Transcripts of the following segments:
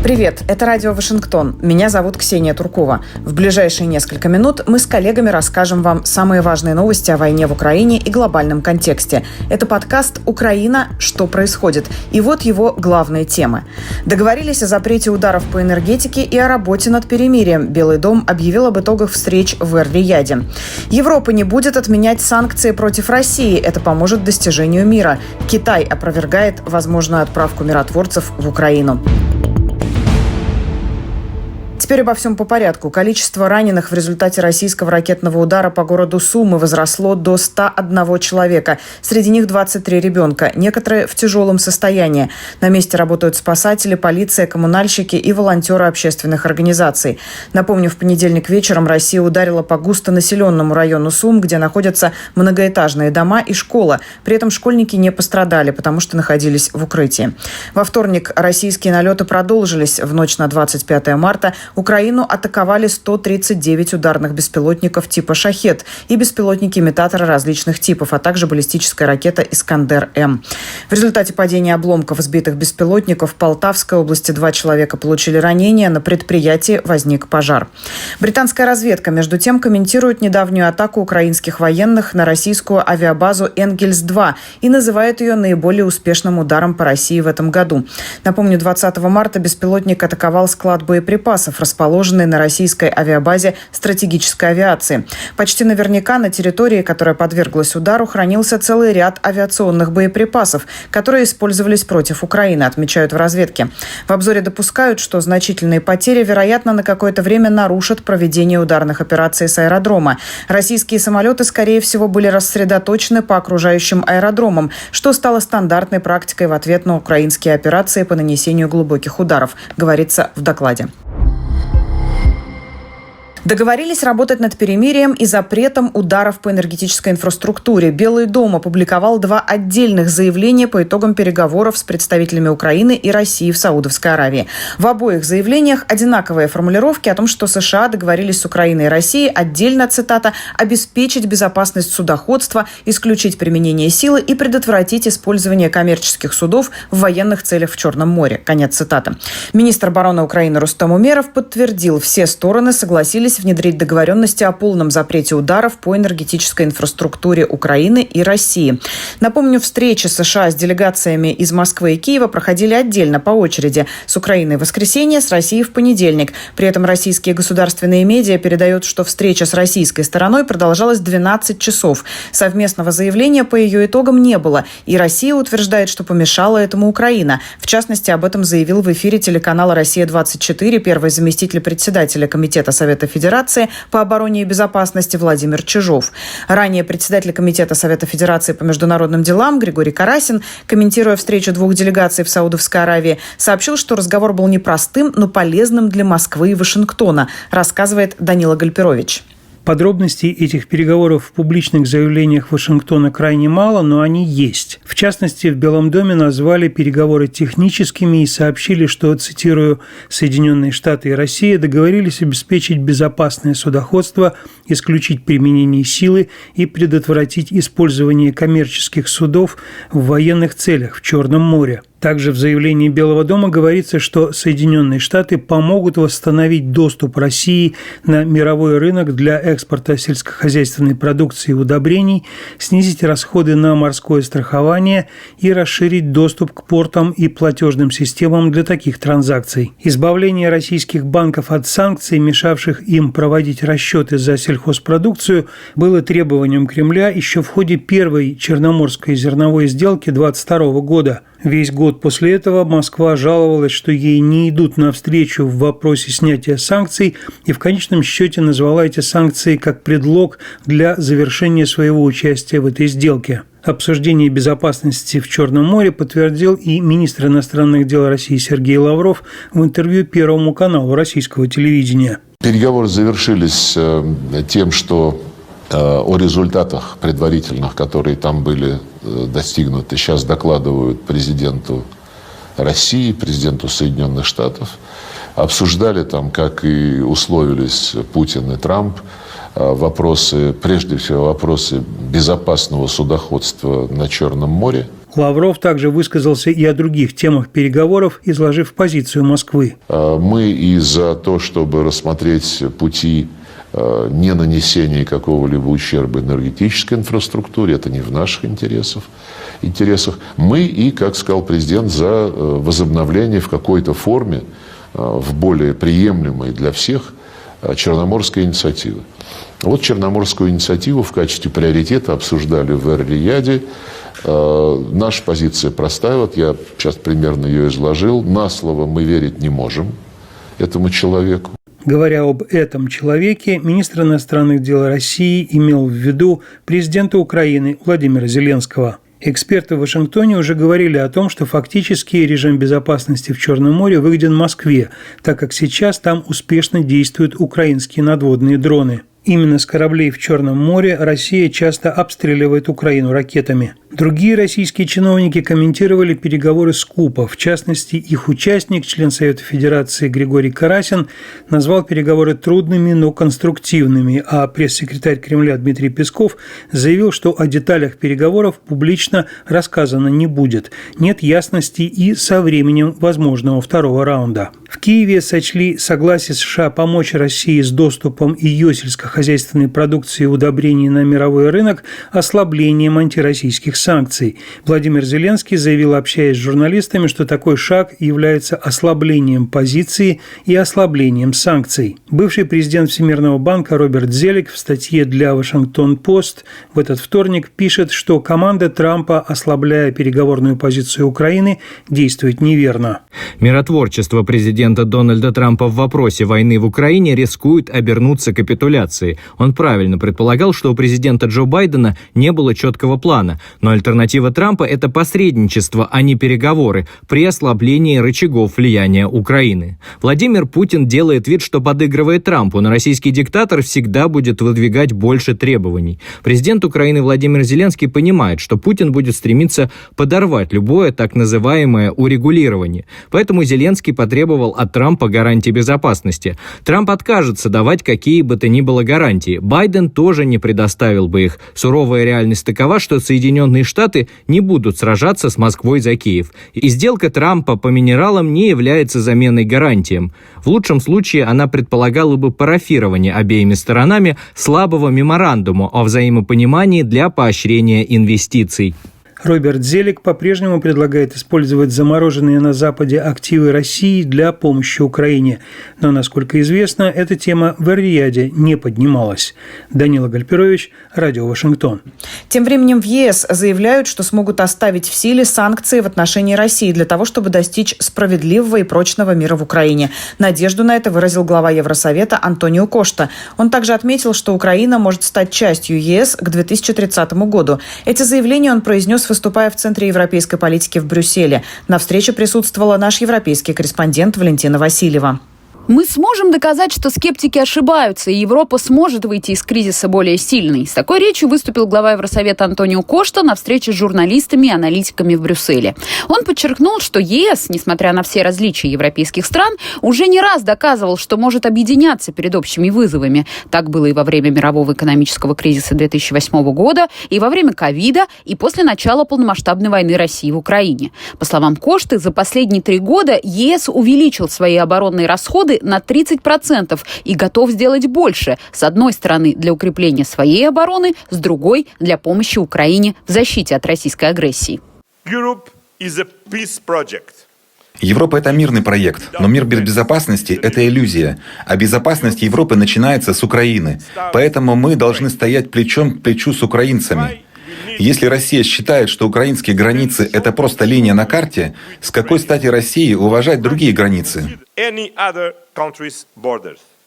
Привет, это радио Вашингтон. Меня зовут Ксения Туркова. В ближайшие несколько минут мы с коллегами расскажем вам самые важные новости о войне в Украине и глобальном контексте. Это подкаст «Украина. Что происходит?». И вот его главные темы. Договорились о запрете ударов по энергетике и о работе над перемирием. Белый дом объявил об итогах встреч в Эр-Рияде. Европа не будет отменять санкции против России. Это поможет достижению мира. Китай опровергает возможную отправку миротворцев в Украину. Теперь обо всем по порядку. Количество раненых в результате российского ракетного удара по городу Сумы возросло до 101 человека. Среди них 23 ребенка. Некоторые в тяжелом состоянии. На месте работают спасатели, полиция, коммунальщики и волонтеры общественных организаций. Напомню, в понедельник вечером Россия ударила по густонаселенному району Сум, где находятся многоэтажные дома и школа. При этом школьники не пострадали, потому что находились в укрытии. Во вторник российские налеты продолжились. В ночь на 25 марта Украину атаковали 139 ударных беспилотников типа «Шахед» и беспилотники-имитаторы различных типов, а также баллистическая ракета «Искандер-М». В результате падения обломков сбитых беспилотников в Полтавской области 2 человека получили ранения, на предприятии возник пожар. Британская разведка, между тем, комментирует недавнюю атаку украинских военных на российскую авиабазу «Энгельс-2» и называет ее наиболее успешным ударом по России в этом году. Напомню, 20 марта беспилотник атаковал склад боеприпасов, расположенной на российской авиабазе стратегической авиации. Почти наверняка на территории, которая подверглась удару, хранился целый ряд авиационных боеприпасов, которые использовались против Украины, отмечают в разведке. В обзоре допускают, что значительные потери, вероятно, на какое-то время нарушат проведение ударных операций с аэродрома. Российские самолеты, скорее всего, были рассредоточены по окружающим аэродромам, что стало стандартной практикой в ответ на украинские операции по нанесению глубоких ударов, говорится в докладе. Договорились работать над перемирием и запретом ударов по энергетической инфраструктуре. Белый дом опубликовал 2 отдельных заявления по итогам переговоров с представителями Украины и России в Саудовской Аравии. В обоих заявлениях одинаковые формулировки о том, что США договорились с Украиной и Россией отдельно, цитата, «обеспечить безопасность судоходства, исключить применение силы и предотвратить использование коммерческих судов в военных целях в Черном море». Конец цитаты. Министр обороны Украины Рустем Умеров подтвердил, все стороны согласились внедрить договоренности о полном запрете ударов по энергетической инфраструктуре Украины и России. Напомню, встречи США с делегациями из Москвы и Киева проходили отдельно по очереди. С Украиной в воскресенье, с Россией в понедельник. При этом российские государственные медиа передают, что встреча с российской стороной продолжалась 12 часов. Совместного заявления по ее итогам не было. И Россия утверждает, что помешала этому Украина. В частности, об этом заявил в эфире телеканала «Россия-24» первый заместитель председателя Комитета Совета Федерации по обороне и безопасности Владимир Чижов. Ранее председатель Комитета Совета Федерации по международным делам Григорий Карасин, комментируя встречу 2 делегаций в Саудовской Аравии, сообщил, что разговор был непростым, но полезным для Москвы и Вашингтона, рассказывает Данила Гальперович. Подробностей этих переговоров в публичных заявлениях Вашингтона крайне мало, но они есть. В частности, в Белом доме назвали переговоры техническими и сообщили, что, цитирую, «Соединенные Штаты и Россия договорились обеспечить безопасное судоходство, исключить применение силы и предотвратить использование коммерческих судов в военных целях в Черном море». Также в заявлении Белого дома говорится, что Соединенные Штаты помогут восстановить доступ России на мировой рынок для экспорта сельскохозяйственной продукции и удобрений, снизить расходы на морское страхование и расширить доступ к портам и платежным системам для таких транзакций. Избавление российских банков от санкций, мешавших им проводить расчеты за сельхозпродукцию, было требованием Кремля еще в ходе первой Черноморской зерновой сделки 2022 года. Весь год после этого Москва жаловалась, что ей не идут навстречу в вопросе снятия санкций и в конечном счете назвала эти санкции как предлог для завершения своего участия в этой сделке. Обсуждение безопасности в Черном море подтвердил и министр иностранных дел России Сергей Лавров в интервью Первому каналу российского телевидения. Переговоры завершились тем, что о результатах предварительных, которые там были достигнуты, сейчас докладывают президенту России, президенту Соединенных Штатов. Обсуждали там, как и условились Путин и Трамп, вопросы, прежде всего вопросы безопасного судоходства на Черном море. Лавров также высказался и о других темах переговоров, изложив позицию Москвы. Мы и за то, чтобы рассмотреть пути не нанесения какого-либо ущерба энергетической инфраструктуре, это не в наших интересах. Мы и, как сказал президент, за возобновление в какой-то форме, в более приемлемой для всех, Черноморской инициативы. Вот Черноморскую инициативу в качестве приоритета обсуждали в Эр-Рияде. Наша позиция простая, вот я сейчас примерно ее изложил. На слово мы верить не можем этому человеку. Говоря об этом человеке, министр иностранных дел России имел в виду президента Украины Владимира Зеленского. Эксперты в Вашингтоне уже говорили о том, что фактически режим безопасности в Черном море выгоден Москве, так как сейчас там успешно действуют украинские надводные дроны. Именно с кораблей в Черном море Россия часто обстреливает Украину ракетами. Другие российские чиновники комментировали переговоры Скупа. В частности, их участник, член Совета Федерации Григорий Карасин, назвал переговоры трудными, но конструктивными, а пресс-секретарь Кремля Дмитрий Песков заявил, что о деталях переговоров публично рассказано не будет. Нет ясности и со временем возможного второго раунда. В Киеве сочли согласие США помочь России с доступом ее сельскохозяйственной продукции и удобрений на мировой рынок ослаблением антироссийских санкций. Владимир Зеленский заявил, общаясь с журналистами, что такой шаг является ослаблением позиции и ослаблением санкций. Бывший президент Всемирного банка Роберт Зелик в статье для Вашингтон-Пост в этот вторник пишет, что команда Трампа, ослабляя переговорную позицию Украины, действует неверно. Миротворчество президента Дональда Трампа в вопросе войны в Украине рискует обернуться капитуляцией. Он правильно предполагал, что у президента Джо Байдена не было четкого плана, но альтернатива Трампа – это посредничество, а не переговоры при ослаблении рычагов влияния Украины. Владимир Путин делает вид, что подыгрывает Трампу, но российский диктатор всегда будет выдвигать больше требований. Президент Украины Владимир Зеленский понимает, что Путин будет стремиться подорвать любое так называемое урегулирование. Поэтому Зеленский потребовал от Трампа гарантий безопасности. Трамп откажется давать какие бы то ни было гарантии. Байден тоже не предоставил бы их. Суровая реальность такова, что Соединенные Штаты не будут сражаться с Москвой за Киев. И сделка Трампа по минералам не является заменой гарантиям. В лучшем случае она предполагала бы парафирование обеими сторонами слабого меморандума о взаимопонимании для поощрения инвестиций. Роберт Зелик по-прежнему предлагает использовать замороженные на Западе активы России для помощи Украине. Но, насколько известно, эта тема в Эр-Рияде не поднималась. Данила Гальперович, Радио Вашингтон. Тем временем в ЕС заявляют, что смогут оставить в силе санкции в отношении России для того, чтобы достичь справедливого и прочного мира в Украине. Надежду на это выразил глава Евросовета Антонио Кошта. Он также отметил, что Украина может стать частью ЕС к 2030 году. Эти заявления он произнес, выступая в Центре европейской политики в Брюсселе. На встрече присутствовала наш европейский корреспондент Валентина Васильева. Мы сможем доказать, что скептики ошибаются, и Европа сможет выйти из кризиса более сильной. С такой речью выступил глава Евросовета Антонио Кошта на встрече с журналистами и аналитиками в Брюсселе. Он подчеркнул, что ЕС, несмотря на все различия европейских стран, уже не раз доказывал, что может объединяться перед общими вызовами. Так было и во время мирового экономического кризиса 2008 года, и во время ковида, и после начала полномасштабной войны России в Украине. По словам Кошты, за последние 3 года ЕС увеличил свои оборонные расходы на 30% и готов сделать больше. С одной стороны, для укрепления своей обороны, с другой – для помощи Украине в защите от российской агрессии. Европа – это мирный проект, но мир без безопасности – это иллюзия. А безопасность Европы начинается с Украины. Поэтому мы должны стоять плечом к плечу с украинцами. Если Россия считает, что украинские границы – это просто линия на карте, с какой стати России уважать другие границы?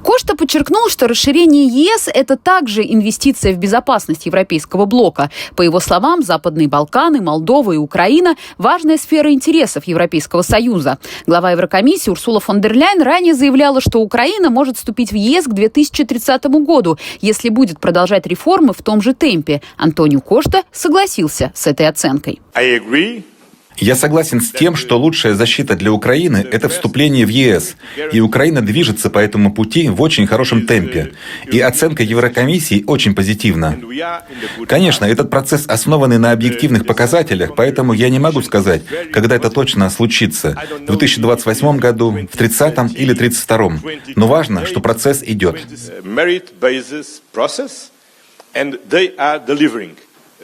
Кошта подчеркнул, что расширение ЕС – это также инвестиция в безопасность европейского блока. По его словам, Западные Балканы, Молдова и Украина – важная сфера интересов Европейского Союза. Глава Еврокомиссии Урсула фон дер Ляйен ранее заявляла, что Украина может вступить в ЕС к 2030 году, если будет продолжать реформы в том же темпе. Антонио Кошта согласился с этой оценкой. Я согласен с тем, что лучшая защита для Украины – это вступление в ЕС. И Украина движется по этому пути в очень хорошем темпе. И оценка Еврокомиссии очень позитивна. Конечно, этот процесс основан на объективных показателях, поэтому я не могу сказать, когда это точно случится – в 2028 году, в 30-м или 32-м. Но важно, что процесс идет.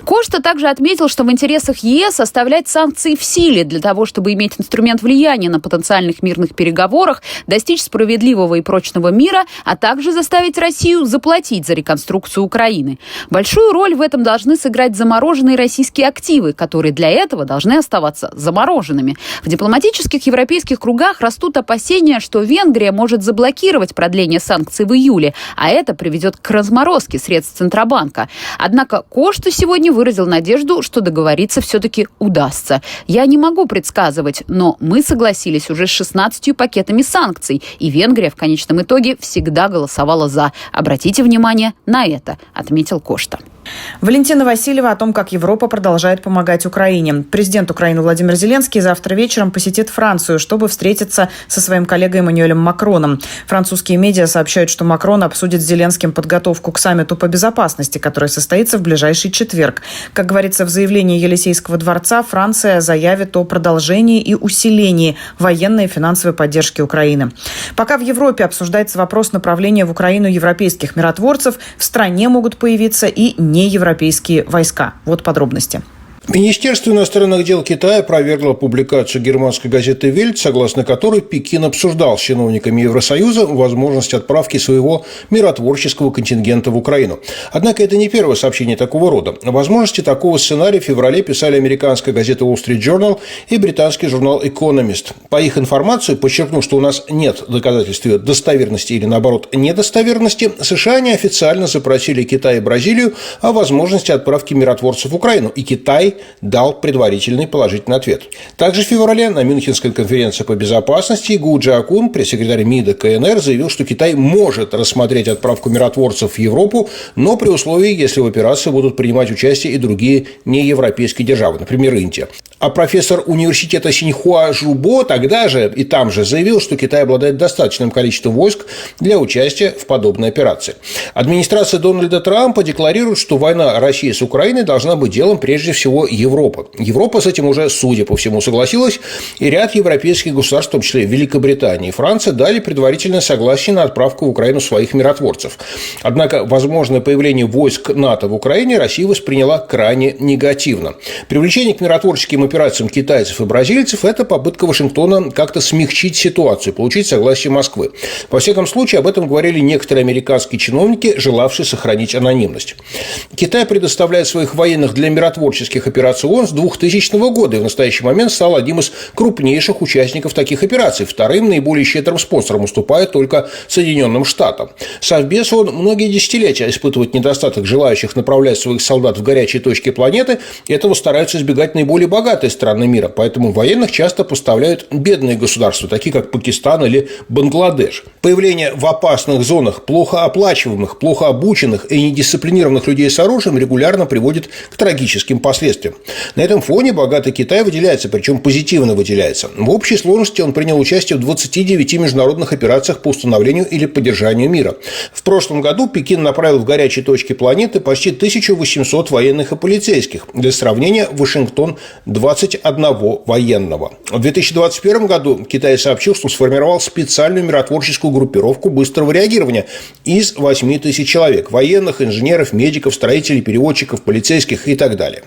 Кошта также отметил, что в интересах ЕС оставлять санкции в силе для того, чтобы иметь инструмент влияния на потенциальных мирных переговорах, достичь справедливого и прочного мира, а также заставить Россию заплатить за реконструкцию Украины. Большую роль в этом должны сыграть замороженные российские активы, которые для этого должны оставаться замороженными. В дипломатических европейских кругах растут опасения, что Венгрия может заблокировать продление санкций в июле, а это приведет к разморозке средств Центробанка. Однако Кошта сегодня выразил надежду, что договориться все-таки удастся. Я не могу предсказывать, но мы согласились уже с 16 пакетами санкций, и Венгрия в конечном итоге всегда голосовала «за». Обратите внимание на это, отметил Кошта. Валентина Васильева о том, как Европа продолжает помогать Украине. Президент Украины Владимир Зеленский завтра вечером посетит Францию, чтобы встретиться со своим коллегой Эммануэлем Макроном. Французские медиа сообщают, что Макрон обсудит с Зеленским подготовку к саммиту по безопасности, который состоится в ближайший четверг. Как говорится в заявлении Елисейского дворца, Франция заявит о продолжении и усилении военной и финансовой поддержки Украины. Пока в Европе обсуждается вопрос направления в Украину европейских миротворцев, в стране могут появиться и неевропейские войска. Вот подробности. Министерство иностранных дел Китая опровергло публикацию германской газеты «Вельт», согласно которой Пекин обсуждал с чиновниками Евросоюза возможность отправки своего миротворческого контингента в Украину. Однако это не первое сообщение такого рода. О возможности такого сценария в феврале писали американская газета Wall Street Journal и британский журнал Economist. По их информации, подчеркнув, что у нас нет доказательств ее достоверности или, наоборот, недостоверности, США неофициально запросили Китай и Бразилию о возможности отправки миротворцев в Украину, и Китай дал предварительный положительный ответ. Также в феврале на Мюнхенской конференции по безопасности Гу Джиакун, пресс-секретарь МИДа КНР, заявил, что Китай может рассмотреть отправку миротворцев в Европу, но при условии, если в операции будут принимать участие и другие неевропейские державы, например, Индия. А профессор университета Синьхуа Жубо тогда же и там же заявил, что Китай обладает достаточным количеством войск для участия в подобной операции. Администрация Дональда Трампа декларирует, что война России с Украиной должна быть делом прежде всего Европы. Европа с этим уже, судя по всему, согласилась, и ряд европейских государств, в том числе Великобритания и Франция, дали предварительное согласие на отправку в Украину своих миротворцев. Однако возможное появление войск НАТО в Украине Россия восприняла крайне негативно. Привлечение к миротворческим операциям китайцев и бразильцев – это попытка Вашингтона как-то смягчить ситуацию, получить согласие Москвы. Во всяком случае, об этом говорили некоторые американские чиновники, желавшие сохранить анонимность. Китай предоставляет своих военных для миротворческих операций ООН с 2000 года и в настоящий момент стал одним из крупнейших участников таких операций. Вторым наиболее щедрым спонсором уступает только Соединенным Штатам. Совбез ООН многие десятилетия испытывает недостаток желающих направлять своих солдат в горячие точки планеты, и этого стараются избегать наиболее богатые страны мира, поэтому военных часто поставляют бедные государства, такие как Пакистан или Бангладеш. Появление в опасных зонах плохо оплачиваемых, плохо обученных и недисциплинированных людей с оружием регулярно приводит к трагическим последствиям. На этом фоне богатый Китай выделяется, причем позитивно выделяется. В общей сложности он принял участие в 29 международных операциях по установлению или поддержанию мира. В прошлом году Пекин направил в горячие точки планеты почти 1800 военных и полицейских. Для сравнения, Вашингтон – 21 военного. В 2021 году Китай сообщил, что сформировал специальную миротворческую группировку быстрого реагирования из 8 тысяч человек – военных, инженеров, медиков, строителей, переводчиков, полицейских и так далее.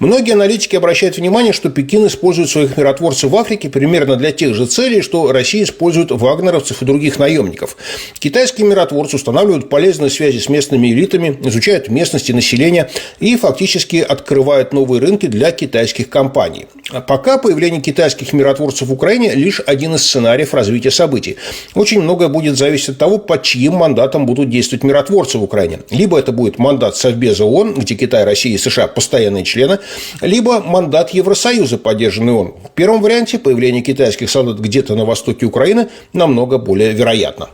Многие аналитики обращают внимание, что Пекин использует своих миротворцев в Африке примерно для тех же целей, что Россия использует вагнеровцев и других наемников. Китайские миротворцы устанавливают полезные связи с местными элитами, изучают местности населения и фактически открывают новые рынки для китайских компаний. А пока появление китайских миротворцев в Украине лишь один из сценариев развития событий. Очень многое будет зависеть от того, под чьим мандатом будут действовать миротворцы в Украине. Либо это будет мандат Совбеза ООН, где Китай, Россия и США постоянные члены, либо мандат Евросоюза, поддержанный ООН. В первом варианте появление китайских солдат где-то на востоке Украины намного более вероятно.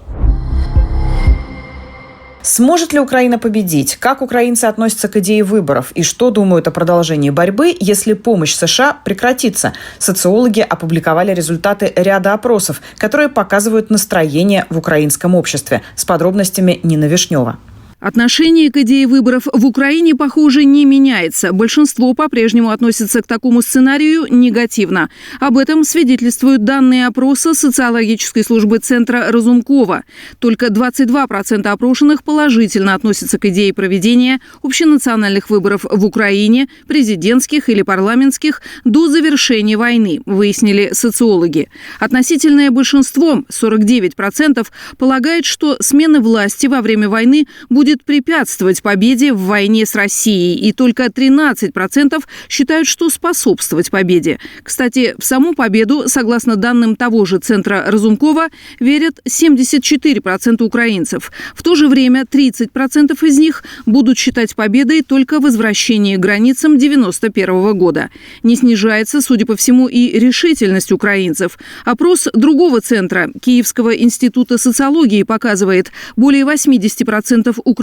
Сможет ли Украина победить? Как украинцы относятся к идее выборов? И что думают о продолжении борьбы, если помощь США прекратится? Социологи опубликовали результаты ряда опросов, которые показывают настроение в украинском обществе. С подробностями Нина Вишнева. Отношение к идее выборов в Украине, похоже, не меняется. Большинство по-прежнему относится к такому сценарию негативно. Об этом свидетельствуют данные опроса социологической службы Центра Разумкова. Только 22% опрошенных положительно относятся к идее проведения общенациональных выборов в Украине, президентских или парламентских, до завершения войны, выяснили социологи. Относительное большинство, 49%, полагает, что смена власти во время войны будет препятствовать победе в войне с Россией, и только 13% считают, что способствовать победе. Кстати, в саму победу, согласно данным того же Центра Разумкова, верят 74% украинцев. В то же время 30% из них будут считать победой только возвращение к границам 1991 года. Не снижается, судя по всему, и решительность украинцев. Опрос другого центра, Киевского института социологии, показывает, более 80% украинцев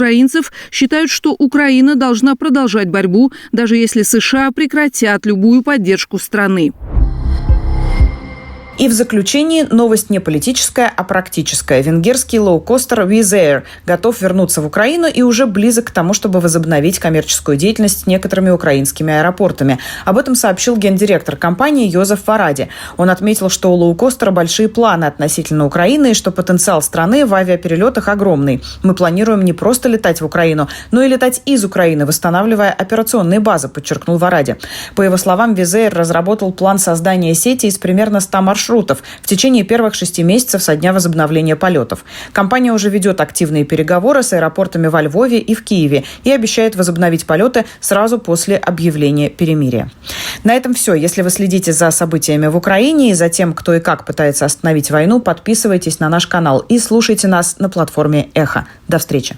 считают, что Украина должна продолжать борьбу, даже если США прекратят любую поддержку страны. И в заключении новость не политическая, а практическая. Венгерский лоукостер Wizz Air готов вернуться в Украину и уже близок к тому, чтобы возобновить коммерческую деятельность некоторыми украинскими аэропортами. Об этом сообщил гендиректор компании Йозеф Варади. Он отметил, что у лоукостера большие планы относительно Украины и что потенциал страны в авиаперелетах огромный. Мы планируем не просто летать в Украину, но и летать из Украины, восстанавливая операционные базы, подчеркнул Варади. По его словам, Wizz Air разработал план создания сети из примерно 100 маршрутов в течение первых 6 месяцев со дня возобновления полетов. Компания уже ведет активные переговоры с аэропортами во Львове и в Киеве и обещает возобновить полеты сразу после объявления перемирия. На этом все. Если вы следите за событиями в Украине и за тем, кто и как пытается остановить войну, подписывайтесь на наш канал и слушайте нас на платформе «Эхо». До встречи.